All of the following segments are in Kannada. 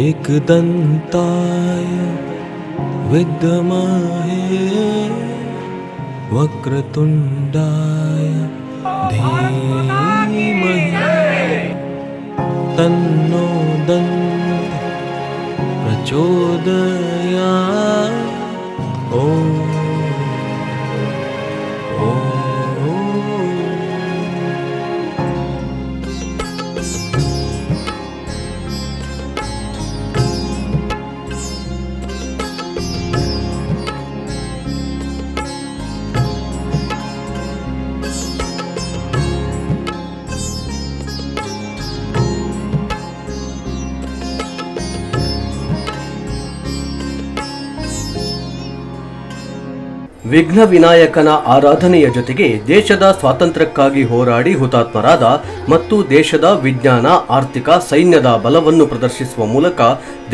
एकदन्ताय विद्महे वक्रतुण्डाय धीमहि तन्नो दन्ति प्रचोदयात्। ॐ ವಿಘ್ನ ವಿನಾಯಕನ ಆರಾಧನೆಯ ಜೊತೆಗೆ ದೇಶದ ಸ್ವಾತಂತ್ರ್ಯಕ್ಕಾಗಿ ಹೋರಾಡಿ ಹುತಾತ್ಮರಾದ ಮತ್ತು ದೇಶದ ವಿಜ್ಞಾನ, ಆರ್ಥಿಕ, ಸೈನ್ಯದ ಬಲವನ್ನು ಪ್ರದರ್ಶಿಸುವ ಮೂಲಕ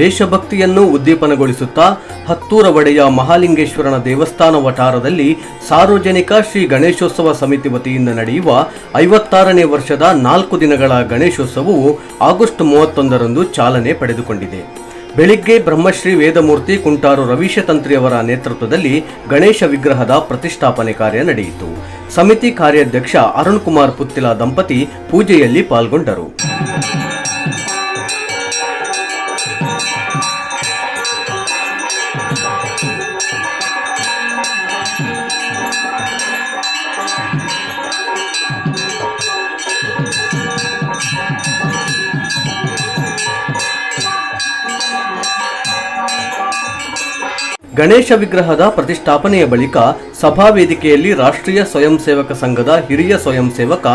ದೇಶಭಕ್ತಿಯನ್ನು ಉದ್ದೀಪನಗೊಳಿಸುತ್ತಾ ಹತ್ತೂರ ಒಡೆಯ ಮಹಾಲಿಂಗೇಶ್ವರನ ದೇವಸ್ಥಾನ ವಠಾರದಲ್ಲಿ ಸಾರ್ವಜನಿಕ ಶ್ರೀ ಗಣೇಶೋತ್ಸವ ಸಮಿತಿ ವತಿಯಿಂದ ನಡೆಯುವ 56ನೇ ವರ್ಷದ 4 ದಿನಗಳ ಗಣೇಶೋತ್ಸವವು ಆಗಸ್ಟ್ 31ರಂದು ಚಾಲನೆ ಪಡೆದುಕೊಂಡಿದೆ. ಬೆಳಿಗ್ಗೆ ಬ್ರಹ್ಮಶ್ರೀ ವೇದಮೂರ್ತಿ ಕುಂಟಾರು ರವೀಶತಂತ್ರಿಯವರ ನೇತೃತ್ವದಲ್ಲಿ ಗಣೇಶ ವಿಗ್ರಹದ ಪ್ರತಿಷ್ಠಾಪನೆ ಕಾರ್ಯ ನಡೆಯಿತು. ಸಮಿತಿ ಕಾರ್ಯಾಧ್ಯಕ್ಷ ಅರುಣ್ ಕುಮಾರ್ ಪುತ್ತಿಲ ದಂಪತಿ ಪೂಜೆಯಲ್ಲಿ ಪಾಲ್ಗೊಂಡರು. ಗಣೇಶ ವಿಗ್ರಹದ ಪ್ರತಿಷ್ಠಾಪನೆಯ ಬಳಿಕ ಸಭಾ ವೇದಿಕೆಯಲ್ಲಿ ರಾಷ್ಟ್ರೀಯ ಸ್ವಯಂ ಸೇವಕ ಸಂಘದ ಹಿರಿಯ ಸ್ವಯಂ ಸೇವಕ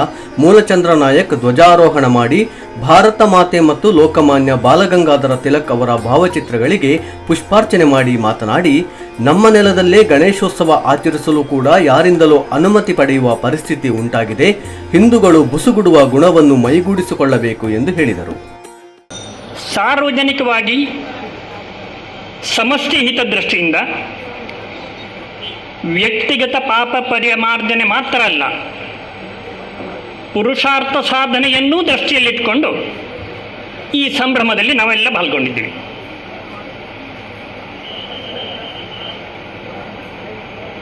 ಮೂಲಚಂದ್ರ ನಾಯಕ್ ಧ್ವಜಾರೋಹಣ ಮಾಡಿ ಭಾರತ ಮಾತೆ ಮತ್ತು ಲೋಕಮಾನ್ಯ ಬಾಲಗಂಗಾಧರ ತಿಲಕ್ ಅವರ ಭಾವಚಿತ್ರಗಳಿಗೆ ಪುಷ್ಪಾರ್ಚನೆ ಮಾಡಿ ಮಾತನಾಡಿ, ನಮ್ಮ ನೆಲದಲ್ಲೇ ಗಣೇಶೋತ್ಸವ ಆಚರಿಸಲು ಕೂಡ ಯಾರಿಂದಲೂ ಅನುಮತಿ ಪಡೆಯುವ ಪರಿಸ್ಥಿತಿ ಉಂಟಾಗಿದೆ. ಹಿಂದೂಗಳು ಬುಸುಗುಡುವ ಗುಣವನ್ನು ಮೈಗೂಡಿಸಿಕೊಳ್ಳಬೇಕು ಎಂದು ಹೇಳಿದರು. ಸಾರ್ವಜನಿಕವಾಗಿ ಸಮಷ್ಟಿ ಹಿತದೃಷ್ಟಿಯಿಂದ ವ್ಯಕ್ತಿಗತ ಪಾಪ ಪರಿಮಾರ್ಜನೆ ಮಾತ್ರ ಅಲ್ಲ, ಪುರುಷಾರ್ಥ ಸಾಧನೆಯನ್ನೂ ದೃಷ್ಟಿಯಲ್ಲಿಟ್ಟುಕೊಂಡು ಈ ಸಂಭ್ರಮದಲ್ಲಿ ನಾವೆಲ್ಲ ಪಾಲ್ಗೊಂಡಿದ್ದೀವಿ.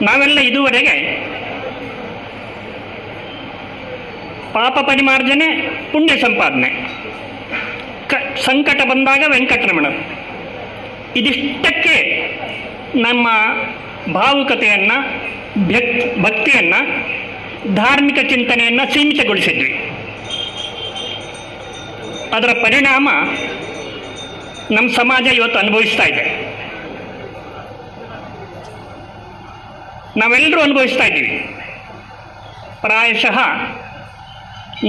ನಾವೆಲ್ಲ ಇದುವರೆಗೆ ಪಾಪ ಪರಿಮಾರ್ಜನೆ, ಪುಣ್ಯ ಸಂಪಾದನೆ, ಸಂಕಟ ಬಂದಾಗ ವೆಂಕಟರಮಣ, ಇದಿಷ್ಟಕ್ಕೆ ನಮ್ಮ ಭಾವುಕತೆಯನ್ನು, ಭಕ್ತಿಯನ್ನು, ಧಾರ್ಮಿಕ ಚಿಂತನೆಯನ್ನು ಸೀಮಿತಗೊಳಿಸಿದ್ವಿ. ಅದರ ಪರಿಣಾಮ ನಮ್ಮ ಸಮಾಜ ಇವತ್ತು ಅನುಭವಿಸ್ತಾ ಇದೆ. ನಾವೆಲ್ಲರೂ ಅನುಭವಿಸ್ತಾ ಇದ್ದೀವಿ. ಪ್ರಾಯಶಃ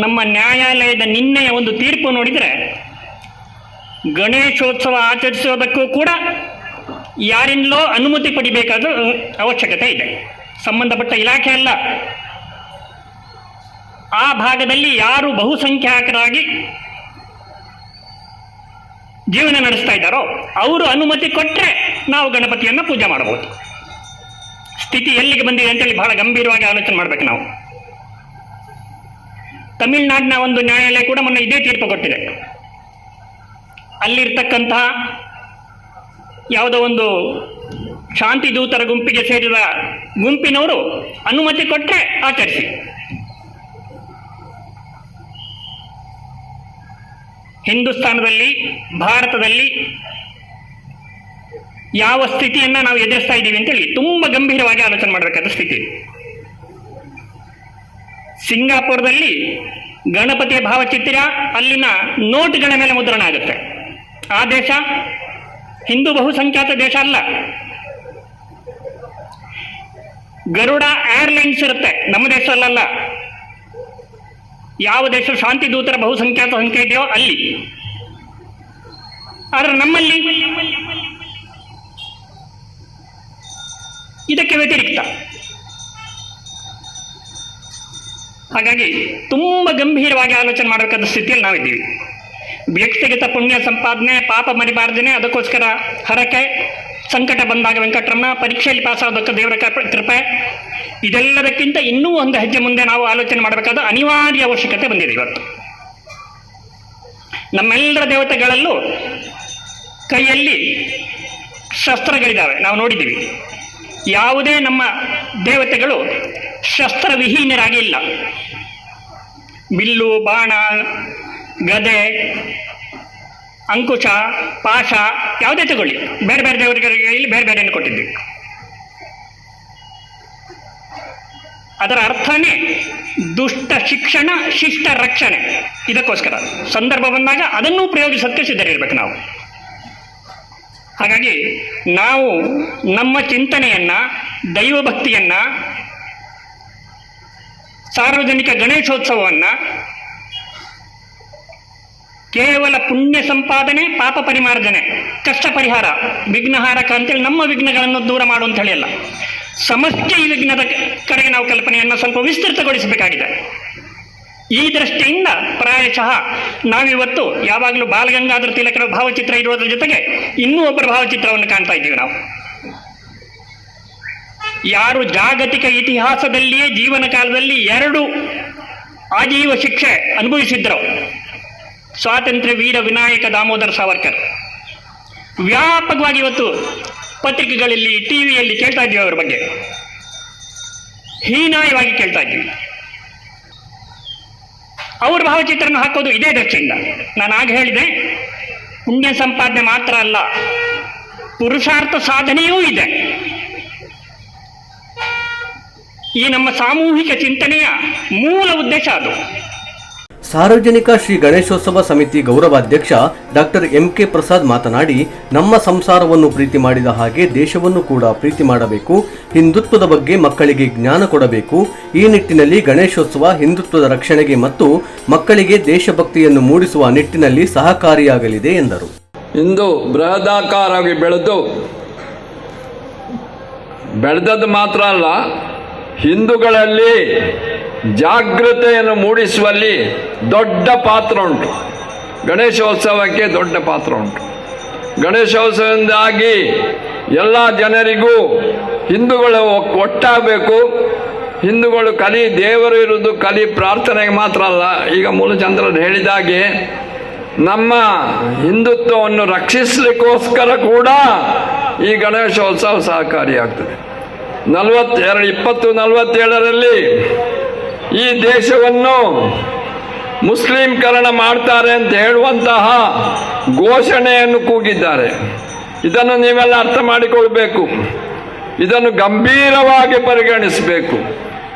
ನಮ್ಮ ನ್ಯಾಯಾಲಯದ ನಿನ್ನೆಯ ಒಂದು ತೀರ್ಪು ನೋಡಿದರೆ ಗಣೇಶೋತ್ಸವ ಆಚರಿಸೋದಕ್ಕೂ ಕೂಡ ಯಾರಿಂದಲೋ ಅನುಮತಿ ಪಡಿಬೇಕಾದ ಅವಶ್ಯಕತೆ ಇದೆ. ಸಂಬಂಧಪಟ್ಟ ಇಲಾಖೆ ಅಲ್ಲ, ಆ ಭಾಗದಲ್ಲಿ ಯಾರು ಬಹುಸಂಖ್ಯಾತರಾಗಿ ಜೀವನ ನಡೆಸ್ತಾ ಇದ್ದಾರೋ ಅವರು ಅನುಮತಿ ಕೊಟ್ಟರೆ ನಾವು ಗಣಪತಿಯನ್ನು ಪೂಜೆ ಮಾಡಬಹುದು. ಸ್ಥಿತಿ ಎಲ್ಲಿಗೆ ಬಂದಿದೆ ಅಂತೇಳಿ ಬಹಳ ಗಂಭೀರವಾಗಿ ಆಲೋಚನೆ ಮಾಡಬೇಕು ನಾವು. ತಮಿಳುನಾಡಿನ ಒಂದು ನ್ಯಾಯಾಲಯ ಕೂಡ ಮೊನ್ನೆ ಇದೇ ತೀರ್ಪು ಕೊಟ್ಟಿದೆ. ಅಲ್ಲಿರ್ತಕ್ಕಂತಹ ಯಾವುದೋ ಒಂದು ಶಾಂತಿ ದೂತರ ಗುಂಪಿಗೆ ಸೇರಿದ ಗುಂಪಿನವರು ಅನುಮತಿ ಕೊಟ್ಟರೆ ಆಚರಿಸಿ. ಹಿಂದೂಸ್ತಾನದಲ್ಲಿ, ಭಾರತದಲ್ಲಿ ಯಾವ ಸ್ಥಿತಿಯನ್ನು ನಾವು ಎದುರಿಸ್ತಾ ಇದ್ದೀವಿ ಅಂತೇಳಿ ತುಂಬ ಗಂಭೀರವಾಗಿ ಆಲೋಚನೆ ಮಾಡಬೇಕಾದ ಸ್ಥಿತಿ. ಸಿಂಗಾಪುರದಲ್ಲಿ ಗಣಪತಿಯ ಭಾವಚಿತ್ರ ಅಲ್ಲಿನ ನೋಟ್ಗಳ ಮೇಲೆ ಮುದ್ರಣ ಆಗುತ್ತೆ. ಆ ದೇಶ ಹಿಂದೂ ಬಹುಸಂಖ್ಯಾತ ದೇಶ ಅಲ್ಲ. ಗರುಡ ಏರ್ಲೈನ್ಸ್ ಇರುತ್ತೆ, ನಮ್ಮ ದೇಶದಲ್ಲ. ಯಾವ ದೇಶ ಶಾಂತಿ ದೂತರ ಬಹುಸಂಖ್ಯಾತ ಸಂಖ್ಯೆ ಇದೆಯೋ ಅಲ್ಲಿ. ಆದರೆ ನಮ್ಮಲ್ಲಿ ಇದಕ್ಕೆ ವ್ಯತಿರಿಕ್ತ. ಹಾಗಾಗಿ ತುಂಬ ಗಂಭೀರವಾಗಿ ಆಲೋಚನೆ ಮಾಡಬೇಕಾದ ಸ್ಥಿತಿಯಲ್ಲಿ ನಾವಿದ್ದೀವಿ. ವ್ಯಕ್ತಿಗತ ಪುಣ್ಯ ಸಂಪಾದನೆ, ಪಾಪ ಪರಿಮಾರ್ಜನೆ, ಅದಕ್ಕೋಸ್ಕರ ಹರಕೆ, ಸಂಕಟ ಬಂದಾಗ ವೆಂಕಟರಮಣ, ಪರೀಕ್ಷೆಯಲ್ಲಿ ಪಾಸಾಗೋದಕ್ಕೆ ದೇವರ ಕೃಪೆ, ಇದೆಲ್ಲದಕ್ಕಿಂತ ಇನ್ನೂ ಒಂದು ಹೆಜ್ಜೆ ಮುಂದೆ ನಾವು ಆಲೋಚನೆ ಮಾಡಬೇಕಾದ ಅನಿವಾರ್ಯ ಅವಶ್ಯಕತೆ ಬಂದಿದೆ ಇವತ್ತು. ನಮ್ಮೆಲ್ಲರ ದೇವತೆಗಳಲ್ಲೂ ಕೈಯಲ್ಲಿ ಶಸ್ತ್ರಗಳಿದ್ದಾವೆ, ನಾವು ನೋಡಿದ್ದೀವಿ. ಯಾವುದೇ ನಮ್ಮ ದೇವತೆಗಳು ಶಸ್ತ್ರವಿಹೀನರಾಗಿ ಇಲ್ಲ. ಬಿಲ್ಲು, ಬಾಣ, ಗದೆ, ಅಂಕುಶ, ಪಾಶ ಯಾವುದೇ ತಗೊಳ್ಳಿ, ಬೇರೆ ಬೇರೆ ದೇವತೆಗಳಿಗೆ ಇಲ್ಲಿ ಬೇರೆ ಬೇರೆಯನ್ನು ಕೊಟ್ಟಿದ್ದೀವಿ. ಅದರ ಅರ್ಥನೇ ದುಷ್ಟ ಶಿಕ್ಷಣ, ಶಿಷ್ಟ ರಕ್ಷಣೆ. ಇದಕ್ಕೋಸ್ಕರ ಸಂದರ್ಭ ಬಂದಾಗ ಅದನ್ನು ಪ್ರಯೋಗಿಸೋದಕ್ಕೆ ಸಿದ್ಧರಿರ್ಬೇಕು ನಾವು. ಹಾಗಾಗಿ ನಾವು ನಮ್ಮ ಚಿಂತನೆಯನ್ನು, ದೈವಭಕ್ತಿಯನ್ನು, ಸಾರ್ವಜನಿಕ ಗಣೇಶೋತ್ಸವವನ್ನು ಕೇವಲ ಪುಣ್ಯ ಸಂಪಾದನೆ, ಪಾಪ ಪರಿಮಾರ್ಜನೆ, ಕಷ್ಟ ಪರಿಹಾರ, ವಿಘ್ನಹಾರಕ ಅಂತೇಳಿ ನಮ್ಮ ವಿಘ್ನಗಳನ್ನು ದೂರ ಮಾಡು ಅಂತ ಹೇಳಿ ಅಲ್ಲ, ಸಮಸ್ಯೆ ಈ ವಿಘ್ನದ ಕಡೆಗೆ ನಾವು ಕಲ್ಪನೆಯನ್ನು ಸ್ವಲ್ಪ ವಿಸ್ತೃತಗೊಳಿಸಬೇಕಾಗಿದೆ. ಈ ದೃಷ್ಟಿಯಿಂದ ಪ್ರಾಯಶಃ ನಾವಿವತ್ತು ಯಾವಾಗಲೂ ಬಾಲಗಂಗಾಧರ ತಿಲಕರ ಭಾವಚಿತ್ರ ಇರುವುದರ ಜೊತೆಗೆ ಇನ್ನೂ ಒಬ್ಬರ ಭಾವಚಿತ್ರವನ್ನು ಕಾಣ್ತಾ ಇದ್ದೀವಿ ನಾವು. ಯಾರು ಜಾಗತಿಕ ಇತಿಹಾಸದಲ್ಲಿಯೇ ಜೀವನ ಕಾಲದಲ್ಲಿ 2 ಆಜೀವ ಶಿಕ್ಷೆ ಅನುಭವಿಸಿದ್ರು, ಸ್ವಾತಂತ್ರ್ಯ ವೀರ ವಿನಾಯಕ ದಾಮೋದರ ಸಾವರ್ಕರ್. ವ್ಯಾಪಕವಾಗಿ ಇವತ್ತು ಪತ್ರಿಕೆಗಳಲ್ಲಿ, ಟಿವಿಯಲ್ಲಿ ಕೇಳ್ತಾ ಇದ್ದೀವಿ ಅವರ ಬಗ್ಗೆ, ಹೀನಾಯವಾಗಿ ಕೇಳ್ತಾ ಇದ್ದೀವಿ. ಅವ್ರ ಭಾವಚಿತ್ರನ ಹಾಕೋದು ಇದೇ ದೃಷ್ಟಿಯಿಂದ. ನಾನು ಆಗ ಹೇಳಿದೆ, ಪುಣ್ಯ ಸಂಪಾದನೆ ಮಾತ್ರ ಅಲ್ಲ, ಪುರುಷಾರ್ಥ ಸಾಧನೆಯೂ ಇದೆ. ಈ ನಮ್ಮ ಸಾಮೂಹಿಕ ಚಿಂತನೆಯ ಮೂಲ ಉದ್ದೇಶ ಅದು. ಸಾರ್ವಜನಿಕ ಶ್ರೀ ಗಣೇಶೋತ್ಸವ ಸಮಿತಿ ಗೌರವಾಧ್ಯಕ್ಷ ಡಾಕ್ಟರ್ ಎಂ.ಕೆ. ಪ್ರಸಾದ್ ಮಾತನಾಡಿ, ನಮ್ಮ ಸಂಸಾರವನ್ನು ಪ್ರೀತಿ ಮಾಡಿದ ಹಾಗೆ ದೇಶವನ್ನು ಕೂಡ ಪ್ರೀತಿ ಮಾಡಬೇಕು, ಹಿಂದುತ್ವದ ಬಗ್ಗೆ ಮಕ್ಕಳಿಗೆ ಜ್ಞಾನ ಕೊಡಬೇಕು. ಈ ನಿಟ್ಟಿನಲ್ಲಿ ಗಣೇಶೋತ್ಸವ ಹಿಂದುತ್ವದ ರಕ್ಷಣೆಗೆ ಮತ್ತು ಮಕ್ಕಳಿಗೆ ದೇಶಭಕ್ತಿಯನ್ನು ಮೂಡಿಸುವ ನಿಟ್ಟಿನಲ್ಲಿ ಸಹಕಾರಿಯಾಗಲಿದೆ ಎಂದರು. ಇಂದು ಬೃಹದಾಕಾರವಾಗಿ ಬೆಳೆದದ್ದು ಮಾತ್ರ ಅಲ್ಲ, ಹಿಂದೂಗಳಲ್ಲಿ ಜಾಗೃತೆಯನ್ನು ಮೂಡಿಸುವಲ್ಲಿ ದೊಡ್ಡ ಪಾತ್ರ ಉಂಟು. ಗಣೇಶೋತ್ಸವಕ್ಕೆ ದೊಡ್ಡ ಪಾತ್ರ ಉಂಟು. ಗಣೇಶೋತ್ಸವದಿಂದಾಗಿ ಎಲ್ಲ ಜನರಿಗೂ ಹಿಂದೂಗಳು ಒಟ್ಟಾಗಬೇಕು. ಹಿಂದೂಗಳು ದೇವರು ಇರುವುದು ಪ್ರಾರ್ಥನೆಗೆ ಮಾತ್ರ ಅಲ್ಲ. ಈಗ ಮೂಲಚಂದ್ರರು ಹೇಳಿದಾಗೆ ನಮ್ಮ ಹಿಂದುತ್ವವನ್ನು ರಕ್ಷಿಸಲಿಕ್ಕೋಸ್ಕರ ಕೂಡ ಈ ಗಣೇಶೋತ್ಸವ ಸಹಕಾರಿಯಾಗ್ತದೆ. 2047ರಲ್ಲಿ ಈ ದೇಶವನ್ನು ಮುಸ್ಲಿಂಕರಣ ಮಾಡ್ತಾರೆ ಅಂತ ಹೇಳುವಂತಹ ಘೋಷಣೆಯನ್ನು ಕೂಗಿದ್ದಾರೆ. ಇದನ್ನು ನೀವೆಲ್ಲ ಅರ್ಥ ಮಾಡಿಕೊಳ್ಬೇಕು. ಇದನ್ನು ಗಂಭೀರವಾಗಿ ಪರಿಗಣಿಸಬೇಕು.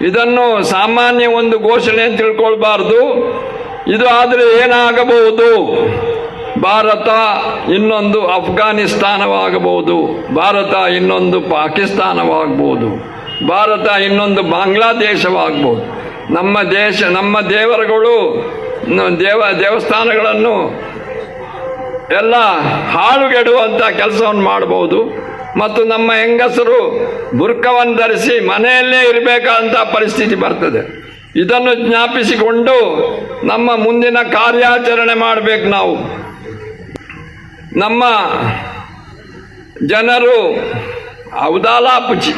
ಇದನ್ನು ಸಾಮಾನ್ಯ ಒಂದು ಘೋಷಣೆ ಅಂತ ತಿಳ್ಕೊಳ್ಬಾರ್ದು. ಇದು ಆದರೆ ಏನಾಗಬಹುದು? ಭಾರತ ಇನ್ನೊಂದು ಅಫ್ಘಾನಿಸ್ತಾನವಾಗಬಹುದು, ಭಾರತ ಇನ್ನೊಂದು ಪಾಕಿಸ್ತಾನವಾಗಬಹುದು, ಭಾರತ ಇನ್ನೊಂದು ಬಾಂಗ್ಲಾದೇಶವಾಗಬಹುದು. ನಮ್ಮ ದೇವರುಗಳು, ದೇವಸ್ಥಾನಗಳನ್ನು ಎಲ್ಲ ಹಾಳುಗೆಡುವಂಥ ಕೆಲಸವನ್ನು ಮಾಡಬಹುದು. ಮತ್ತು ನಮ್ಮ ಹೆಂಗಸರು ಬುರ್ಕವನ್ನು ಧರಿಸಿ ಮನೆಯಲ್ಲೇ ಇರಬೇಕಾದಂಥ ಪರಿಸ್ಥಿತಿ ಬರ್ತದೆ. ಇದನ್ನು ಜ್ಞಾಪಿಸಿಕೊಂಡು ನಮ್ಮ ಮುಂದಿನ ಕಾರ್ಯಾಚರಣೆ ಮಾಡಬೇಕು. ನಾವು ನಮ್ಮ ಜನರು ಅವದಾಲಾಪುಜಿ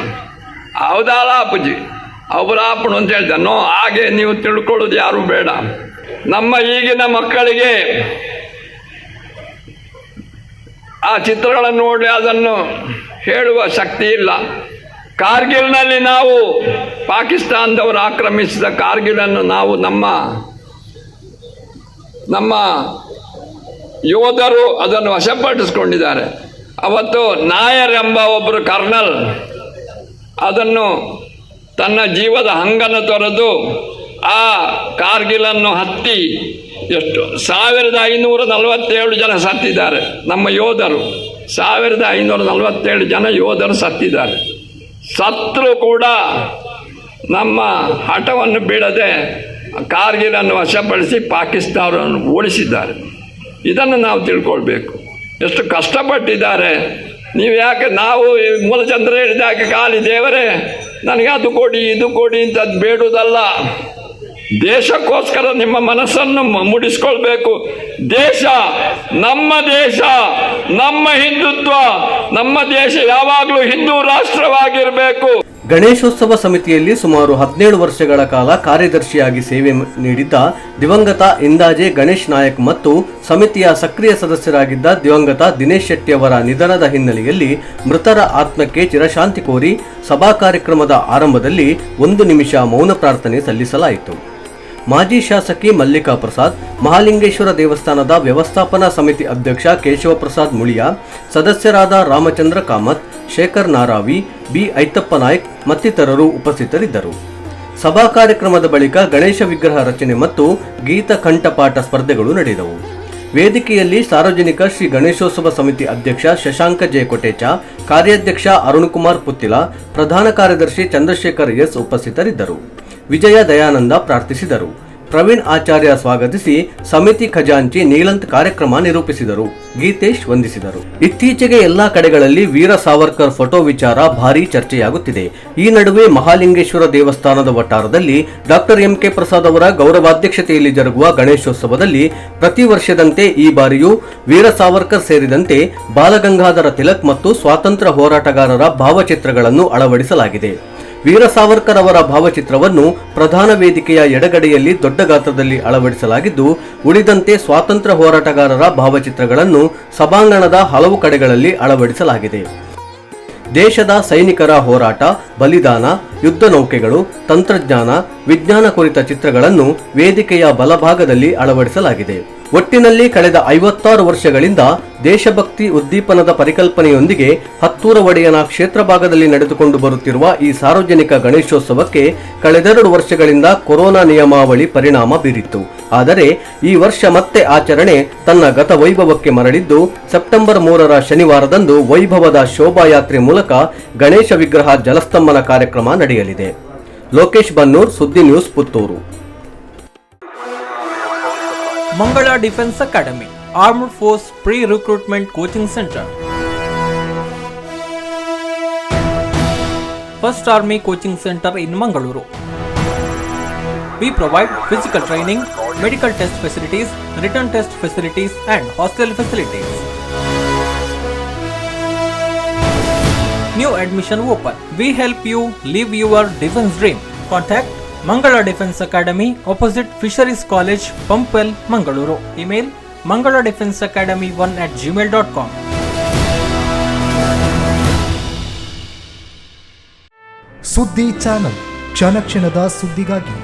ಅವರಾಪಣು ಅಂತ ಹೇಳ್ತಾರೆ. ಹಾಗೆ ನೀವು ತಿಳ್ಕೊಳ್ಳೋದು ಯಾರು ಬೇಡ. ನಮ್ಮ ಈಗಿನ ಮಕ್ಕಳಿಗೆ ಆ ಚಿತ್ರಗಳನ್ನು ನೋಡಿ ಅದನ್ನು ಹೇಳುವ ಶಕ್ತಿ ಇಲ್ಲ. ಕಾರ್ಗಿಲ್ನಲ್ಲಿ ನಾವು ಪಾಕಿಸ್ತಾನದವರು ಆಕ್ರಮಿಸಿದ ಕಾರ್ಗಿಲನ್ನು ನಾವು ನಮ್ಮ ಯೋಧರು ಅದನ್ನು ವಶಪಡಿಸಿಕೊಂಡಿದ್ದಾರೆ. ಅವತ್ತು ನಾಯರ್ ಎಂಬ ಒಬ್ಬರು ಕರ್ನಲ್ ಅದನ್ನು ತನ್ನ ಜೀವದ ಹಂಗನ್ನು ತೊರೆದು ಆ ಕಾರ್ಗಿಲನ್ನು ಹತ್ತಿ 1547 ಜನ ಸತ್ತಿದ್ದಾರೆ. ನಮ್ಮ ಯೋಧರು 1547 ಜನ ಯೋಧರು ಸತ್ತಿದ್ದಾರೆ. ಸತ್ರು ಕೂಡ ನಮ್ಮ ಹಠವನ್ನು ಬಿಡದೆ ಕಾರ್ಗಿಲನ್ನು ವಶಪಡಿಸಿ ಪಾಕಿಸ್ತಾನವನ್ನು ಓಡಿಸಿದ್ದಾರೆ. ಇದನ್ನು ನಾವು ತಿಳ್ಕೊಳ್ಬೇಕು. ಎಷ್ಟು ಕಷ್ಟಪಟ್ಟಿದ್ದಾರೆ. ನೀವು ಯಾಕೆ ನಾವು ಮೂಲಚಂದ್ರ ಹೇಳಿದಾಗೆ ಖಾಲಿ ದೇವರೇ ನನಗೆ ಅದು ಕೊಡಿ ಇದು ಕೊಡಿ ಅಂತ ಬೇಡುವುದಲ್ಲ. ದೇಶಕ್ಕೋಸ್ಕರ ನಿಮ್ಮ ಮನಸ್ಸನ್ನು ಮುಡಿಸ್ಕೊಳ್ಬೇಕು. ದೇಶ, ನಮ್ಮ ಹಿಂದುತ್ವ, ನಮ್ಮ ದೇಶ ಯಾವಾಗಲೂ ಹಿಂದೂ ರಾಷ್ಟ್ರವಾಗಿರಬೇಕು. ಗಣೇಶೋತ್ಸವ ಸಮಿತಿಯಲ್ಲಿ ಸುಮಾರು 17 ವರ್ಷಗಳ ಕಾಲ ಕಾರ್ಯದರ್ಶಿಯಾಗಿ ಸೇವೆ ನೀಡಿದ್ದ ದಿವಂಗತ ಇಂದಾಜೆ ಗಣೇಶ್ ನಾಯಕ್ ಮತ್ತು ಸಮಿತಿಯ ಸಕ್ರಿಯ ಸದಸ್ಯರಾಗಿದ್ದ ದಿವಂಗತ ದಿನೇಶ್ ಶೆಟ್ಟಿ ಅವರ ನಿಧನದ ಹಿನ್ನೆಲೆಯಲ್ಲಿ ಮೃತರ ಆತ್ಮಕ್ಕೆ ಚಿರಶಾಂತಿ ಕೋರಿ ಸಭಾ ಕಾರ್ಯಕ್ರಮದ ಆರಂಭದಲ್ಲಿ 1 ನಿಮಿಷ ಮೌನ ಪ್ರಾರ್ಥನೆ ಸಲ್ಲಿಸಲಾಯಿತು. ಮಾಜಿ ಶಾಸಕಿ ಮಲ್ಲಿಕಾ ಪ್ರಸಾದ್, ಮಹಾಲಿಂಗೇಶ್ವರ ದೇವಸ್ಥಾನದ ವ್ಯವಸ್ಥಾಪನಾ ಸಮಿತಿ ಅಧ್ಯಕ್ಷ ಕೇಶವ ಪ್ರಸಾದ್ ಮುಳಿಯಾ, ಸದಸ್ಯರಾದ ರಾಮಚಂದ್ರ ಕಾಮತ್, ಶೇಖರ್ ನಾರಾವಿ, ಬಿ ಐತಪ್ಪ ನಾಯ್ಕ್ ಮತ್ತಿತರರು ಉಪಸ್ಥಿತರಿದ್ದರು. ಸಭಾ ಕಾರ್ಯಕ್ರಮದ ಬಳಿಕ ಗಣೇಶ ವಿಗ್ರಹ ರಚನೆ ಮತ್ತು ಗೀತ ಕಂಠಪಾಠ ಸ್ಪರ್ಧೆಗಳು ನಡೆದವು. ವೇದಿಕೆಯಲ್ಲಿ ಸಾರ್ವಜನಿಕ ಶ್ರೀ ಗಣೇಶೋತ್ಸವ ಸಮಿತಿ ಅಧ್ಯಕ್ಷ ಶಶಾಂಕ ಜೆ ಕೊಟೇಚ, ಕಾರ್ಯಾಧ್ಯಕ್ಷ ಅರುಣಕುಮಾರ್ ಪುತ್ತಿಲ, ಪ್ರಧಾನ ಕಾರ್ಯದರ್ಶಿ ಚಂದ್ರಶೇಖರ್ ಎಸ್ ಉಪಸ್ಥಿತರಿದ್ದರು. ವಿಜಯ ದಯಾನಂದ ಪ್ರಾರ್ಥಿಸಿದರು. ಪ್ರವೀಣ್ ಆಚಾರ್ಯ ಸ್ವಾಗತಿಸಿ ಸಮಿತಿ ಖಜಾಂಚಿ ನೀಲಂತ್ ಕಾರ್ಯಕ್ರಮ ನಿರೂಪಿಸಿದರು. ಗೀತೇಶ್ ವಂದಿಸಿದರು. ಇತ್ತೀಚೆಗೆ ಎಲ್ಲಾ ಕಡೆಗಳಲ್ಲಿ ವೀರ ಸಾವರ್ಕರ್ ಫೋಟೋ ವಿಚಾರ ಭಾರೀ ಚರ್ಚೆಯಾಗುತ್ತಿದೆ. ಈ ನಡುವೆ ಮಹಾಲಿಂಗೇಶ್ವರ ದೇವಸ್ಥಾನದ ವಠಾರದಲ್ಲಿ ಡಾಕ್ಟರ್ ಎಂಕೆ ಪ್ರಸಾದ್ ಅವರ ಗೌರವಾಧ್ಯಕ್ಷತೆಯಲ್ಲಿ ಜರುಗುವ ಗಣೇಶೋತ್ಸವದಲ್ಲಿ ಪ್ರತಿ ವರ್ಷದಂತೆ ಈ ಬಾರಿಯೂ ವೀರ ಸಾವರ್ಕರ್ ಸೇರಿದಂತೆ ಬಾಲಗಂಗಾಧರ ತಿಲಕ್ ಮತ್ತು ಸ್ವಾತಂತ್ರ್ಯ ಹೋರಾಟಗಾರರ ಭಾವಚಿತ್ರಗಳನ್ನು ಅಳವಡಿಸಲಾಗಿದೆ. ವೀರ ಸಾವರ್ಕರ್ ಅವರ ಭಾವಚಿತ್ರವನ್ನು ಪ್ರಧಾನ ವೇದಿಕೆಯ ಎಡಗಡೆಯಲ್ಲಿ ದೊಡ್ಡ ಗಾತ್ರದಲ್ಲಿ ಅಳವಡಿಸಲಾಗಿದ್ದು, ಉಳಿದಂತೆ ಸ್ವಾತಂತ್ರ್ಯ ಹೋರಾಟಗಾರರ ಭಾವಚಿತ್ರಗಳನ್ನು ಸಭಾಂಗಣದ ಹಲವು ಕಡೆಗಳಲ್ಲಿ ಅಳವಡಿಸಲಾಗಿದೆ. ದೇಶದ ಸೈನಿಕರ ಹೋರಾಟ, ಬಲಿದಾನ, ಯುದ್ಧ ನೌಕೆಗಳು, ತಂತ್ರಜ್ಞಾನ, ವಿಜ್ಞಾನ ಕುರಿತ ಚಿತ್ರಗಳನ್ನು ವೇದಿಕೆಯ ಬಲಭಾಗದಲ್ಲಿ ಅಳವಡಿಸಲಾಗಿದೆ. ಒಟ್ಟಿನಲ್ಲಿ ಕಳೆದ 56 ವರ್ಷಗಳಿಂದ ದೇಶಭಕ್ತಿ ಉದ್ದೀಪನದ ಪರಿಕಲ್ಪನೆಯೊಂದಿಗೆ ಹತ್ತೂರ ಒಡೆಯನ ಕ್ಷೇತ್ರ ಭಾಗದಲ್ಲಿ ನಡೆದುಕೊಂಡು ಬರುತ್ತಿರುವ ಈ ಸಾರ್ವಜನಿಕ ಗಣೇಶೋತ್ಸವಕ್ಕೆ ಕಳೆದೆರಡು ವರ್ಷಗಳಿಂದ ಕೊರೋನಾ ನಿಯಮಾವಳಿ ಪರಿಣಾಮ ಬೀರಿತ್ತು. ಆದರೆ ಈ ವರ್ಷ ಮತ್ತೆ ಆಚರಣೆ ತನ್ನ ಗತ ವೈಭವಕ್ಕೆ ಮರಳಿದ್ದು, ಸೆಪ್ಟೆಂಬರ್ 3ರ ಶನಿವಾರದಂದು ವೈಭವದ ಶೋಭಾಯಾತ್ರೆ ಮೂಲಕ ಗಣೇಶ ವಿಗ್ರಹ ಜಲಸ್ತಂಭನ ಕಾರ್ಯಕ್ರಮ ನಡೆಯಲಿದೆ. ಲೋಕೇಶ್ ಬನ್ನೂರ್, ಸುದ್ದಿ news, Puttur. Mangala Defense Academy, Armed Force Pre-Recruitment Coaching Center. First Army Coaching Center in Mangaluru. We provide physical training, medical test facilities, written test facilities and hostel facilities. New admission open. We help you live your defense dream. Contact Mangala Defense Academy opposite Fisheries College, Pampwell, Mangaluru. Email mangaladefenseacademy1@gmail.com. ಸುದ್ದಿ ಚಾನಲ್, ಕ್ಷಣ ಕ್ಷಣದ ಸುದ್ದಿಗಾಗಿ.